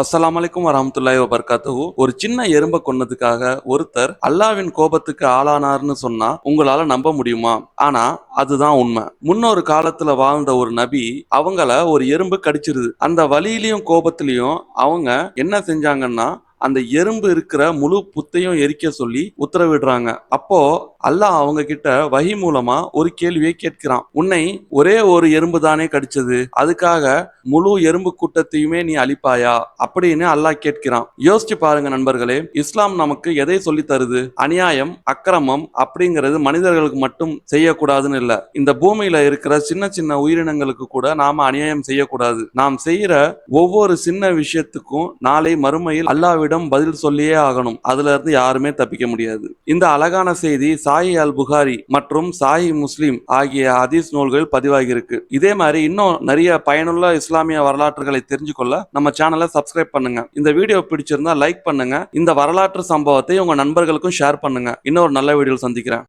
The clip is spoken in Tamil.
அஸ்ஸலாமு அலைக்கும் வரஹ்மத்துல்லாஹி வபரகாத்துஹு. ஒரு சின்ன எறும்ப கொன்னதுக்காக ஒருத்தர் அல்லாஹ்வின் கோபத்துக்கு ஆளானார்னு சொன்னா உங்களால நம்ப முடியுமா? ஆனா அதுதான் உண்மை. முன்னொரு காலத்துல வாழ்ந்த ஒரு நபி, அவங்கள ஒரு எறும்பு கடிச்சிருது. அந்த வலியிலயும் கோபத்திலயும் அவங்க என்ன செஞ்சாங்கன்னா, அந்த எறும்பு இருக்கிற முழு புத்தையும் எரிக்க சொல்லி உத்தரவிடுறாங்க. அப்போ அல்லாஹ் அவங்க கிட்ட வஹி மூலமா ஒரு கேள்வியை கேட்கிறான். உன்னை ஒரே ஒரு எறும்பு தானே கடிச்சது, அதுக்காக முழு எறும்பு கூட்டத்தையுமே நீ அழிப்பாயா அப்படின்னு அல்லாஹ் கேட்கிறான். யோசிச்சு பாருங்க நண்பர்களே, இஸ்லாம் நமக்கு எதை சொல்லி தருது? அநியாயம், அக்கிரமம் அப்படிங்கிறது மனிதர்களுக்கு மட்டும் செய்யக்கூடாதுன்னு இல்ல, இந்த பூமியில இருக்கிற சின்ன சின்ன உயிரினங்களுக்கு கூட நாம அநியாயம் செய்யக்கூடாது. நாம் செய்யற ஒவ்வொரு சின்ன விஷயத்துக்கும் நாளை மறுமையில் அல்லாஹ்விடம் பதில் சொல்லியே ஆகணும். அதுல இருந்து யாருமே தப்பிக்க முடியாது. இந்த அழகான செய்தி சாஹி அல் புகாரி மற்றும் சாஹி முஸ்லிம் ஆகிய ஹதீஸ் நூல்களில் பதிவாகி இருக்கு. இதே மாதிரி இன்னும் நிறைய பயனுள்ள இஸ்லாமிய வரலாற்றுகளை தெரிஞ்சுக்கொள்ள நம்ம சேனலை சப்ஸ்கிரைப் பண்ணுங்க. இந்த வீடியோ பிடிச்சிருந்தா லைக் பண்ணுங்க. இந்த வரலாற்று சம்பவத்தை உங்க நண்பர்களுக்கும் ஷேர் பண்ணுங்க. இன்னொரு நல்ல வீடியோவில் சந்திக்கிறேன்.